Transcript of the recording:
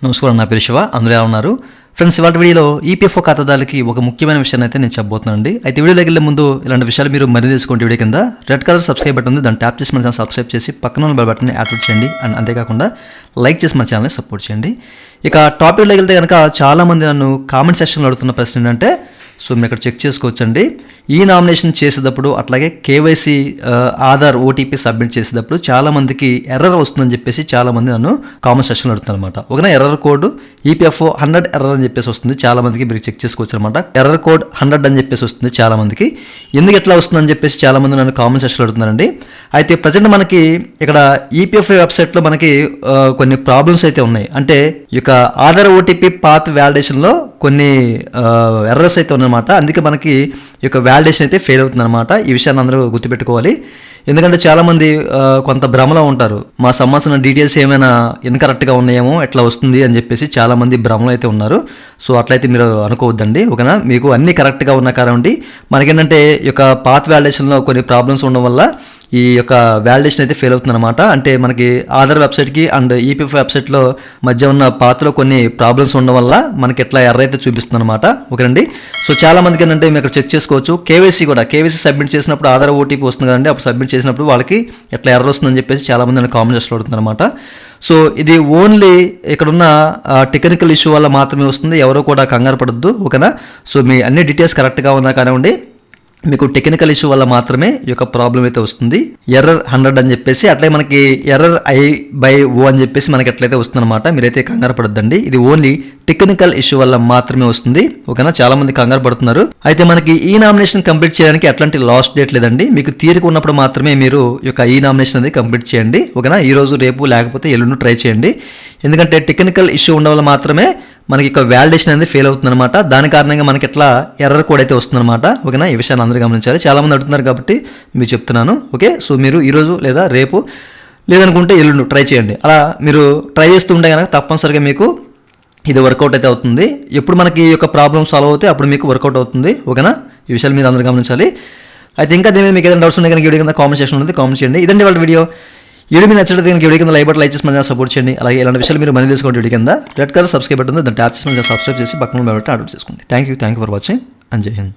నమస్కారం, నా పేరు శివ. అందరూ ఎలా ఉన్నారు ఫ్రెండ్స్? ఇవాళ వీడియోలో ఈపీఎఫ్ఓ ఖాతాదారులకి ఒక ముఖ్యమైన విషయాన్ని అయితే నేను చెప్పబోతున్నానండి. అయితే వీడియోలోకి వెళ్ళే ముందు ఇలాంటి విషయాలు మీరు మరీ తెలుసుకుంటే వీడియో కింద రెడ్ కలర్ సబ్స్క్రైబ్ బటన్ ఉంది, దాన్ని ట్యాప్ చేసి మన ఛానల్ సబ్స్క్రైబ్ చేసి పక్కన ఉన్న బెల్ బటన్ని యాక్టివేట్ చేయండి. అండ్ అంతేకాకుండా లైక్ చేసి మన ఛానల్ని సపోర్ట్ చేయండి. ఇక టాపిక్లోకి వెళ్తే కనుక చాలామంది నన్ను కామెంట్ సెక్షన్లో అడుగుతున్న ప్రశ్న ఏంటంటే, సో మీరు ఇక్కడ చెక్ చేసుకోవచ్చండి, ఈ నామినేషన్ చేసేటప్పుడు అట్లాగే కేవైసీ ఆధార్ ఓటీపీ సబ్మిట్ చేసేటప్పుడు చాలామందికి ఎర్రర్ వస్తుందని చెప్పేసి చాలామంది నన్ను కామెంట్ సెక్షన్లో అడుగుతున్నారు అనమాట. ఒకనా ఎర్రర్ కోడ్ EPFO 100 ఎర్రర్ అని చెప్పేసి వస్తుంది, చాలామందికి మీరు చెక్ చేసుకోవచ్చు అనమాట. ఎర్రర్ కోడ్ 100 అని చెప్పేసి వస్తుంది చాలామందికి. ఎందుకు ఎట్లా వస్తుందని చెప్పేసి చాలామంది నన్ను కామెంట్ సెక్షన్లో అడుగుతున్నారండి. అయితే ప్రజెంట్ మనకి ఇక్కడ EPFO వెబ్సైట్లో మనకి కొన్ని ప్రాబ్లమ్స్ అయితే ఉన్నాయి. అంటే ఈ యొక్క ఆధార్ ఓటీపీ పాత్ వ్యాలిడేషన్లో కొన్ని ఎర్రర్స్ అయితే ఉన్నాయన్నమాట. అందుకే మనకి ఈ యొక్క వ్యాలిడేషన్ అయితే ఫెయిల్ అవుతుంది అనమాట. ఈ విషయాన్ని అందరూ గుర్తుపెట్టుకోవాలి. ఎందుకంటే చాలామంది కొంత భ్రమలో ఉంటారు, మా సంబంధించిన డీటెయిల్స్ ఏమైనా ఇన్కరెక్ట్గా ఉన్నాయేమో ఎట్లా వస్తుంది అని చెప్పేసి చాలామంది భ్రమలో అయితే ఉన్నారు. సో అట్లయితే మీరు అనుకోవద్దండి. ఓకేనా, మీకు అన్నీ కరెక్ట్గా ఉన్న కారణం మనకేంటంటే ఈ యొక్క పాత్ వ్యాలిడేషన్లో కొన్ని ప్రాబ్లమ్స్ ఉండడం వల్ల ఈ యొక్క వ్యాలిడేషన్ అయితే ఫెయిల్ అవుతుంది అనమాట. అంటే మనకి ఆధార్ వెబ్సైట్కి అండ్ EPFO వెబ్సైట్లో మధ్య ఉన్న పాత్రలో కొన్ని ప్రాబ్లమ్స్ ఉండడం వల్ల మనకి ఎట్లా ఎర్ర అయితే చూపిస్తుంది అనమాట. ఓకేనండి. సో చాలా మందికి ఏంటంటే మీరు ఇక్కడ చెక్ చేసుకోవచ్చు, కేవైసీ సబ్మిట్ చేసినప్పుడు ఆధార్ ఓటీపీ వస్తుంది కదండి, అప్పుడు సబ్మిట్ చేసినప్పుడు వాళ్ళకి ఎట్లా ఎర్ర వస్తుందని చెప్పేసి చాలామంది నన్ను కామెంట్ చేస్తూ అడుగుతున్నారు అనమాట. సో ఇది ఓన్లీ ఇక్కడున్న టెక్నికల్ ఇష్యూ వల్ల మాత్రమే వస్తుంది, ఎవరో కూడా కంగారు పడద్దు. ఓకేనా. సో మీ అన్ని డీటెయిల్స్ కరెక్ట్గా ఉన్నా కానివ్వండి, మీకు టెక్నికల్ ఇష్యూ వల్ల మాత్రమే ఈ యొక్క ప్రాబ్లం అయితే వస్తుంది. ఎర్రర్ 100 అని చెప్పేసి, అట్లే మనకి ఎర్రర్ I/O అని చెప్పేసి మనకి ఎట్లయితే వస్తుందన్నమాట. మీరైతే కంగారు పడొద్దండి, ఇది ఓన్లీ టెక్నికల్ ఇష్యూ వల్ల మాత్రమే వస్తుంది. ఓకేనా, చాలా మంది కంగారు పడుతున్నారు. అయితే మనకి ఈ నామినేషన్ కంప్లీట్ చేయడానికి ఎట్లాంటి లాస్ట్ డేట్ లేదండి. మీకు తీరిక ఉన్నప్పుడు మాత్రమే మీరు ఈ యొక్క ఈ నామినేషన్ అనేది కంప్లీట్ చేయండి. ఓకేనా, ఈ రోజు రేపు లేకపోతే ఎల్లుండి ట్రై చేయండి. ఎందుకంటే టెక్నికల్ ఇష్యూ ఉండడం వల్ల మాత్రమే మనకి ఒక వ్యాలిడేషన్ అనేది ఫెయిల్ అవుతుందన్నమాట. దాని కారణంగా మనకి ఎట్లా ఎర్రర్ కోడ్ అయితే వస్తుందన్నమాట. ఓకేనా, ఈ విషయాన్ని అందరూ గమనించాలి. చాలామంది అడుగుతున్నారు కాబట్టి మీకు చెప్తున్నాను. ఓకే, సో మీరు ఈరోజు లేదా రేపు లేదనుకుంటే ఎల్లుండి ట్రై చేయండి. అలా మీరు ట్రై చేస్తూ ఉంటే కనుక తప్పనిసరిగా మీకు ఇది వర్కౌట్ అయితే అవుతుంది. ఎప్పుడు మనకి ఈ యొక్క ప్రాబ్లమ్ సాల్వ్ అవుతే అప్పుడు మీకు వర్కౌట్ అవుతుంది. ఓకేనా, ఈ విషయాలు మీరు అందరూ గమనించాలి. అయితే ఇంకా దీని మీద మీకు ఏదైనా డౌట్స్ ఉంటే కనుక వీడియో కింద కామెంట్ సెక్షన్ ఉంది, కామెంట్ చేయండి. ఇదండి వాళ్ళ వీడియో మీ నచ్చినట్టు కనుక వీడియో కింద లైక్ చేసి మన సపోర్ట్ చేయండి. అలాగే ఇలాంటి విషయాలు మీరు మనీ తెలుసుకోండి. వీడియో కింద రెడ్ కలర్ సబ్స్క్రైబ్ బటన్ ఉంది, దాన్ని ట్యాప్ చేసి మన సబ్స్క్రైబ్ చేసి పక్కన బెల్ బటన్ యాక్టివేట్ చేసుకోండి. Thank you for watching and జై హింద్.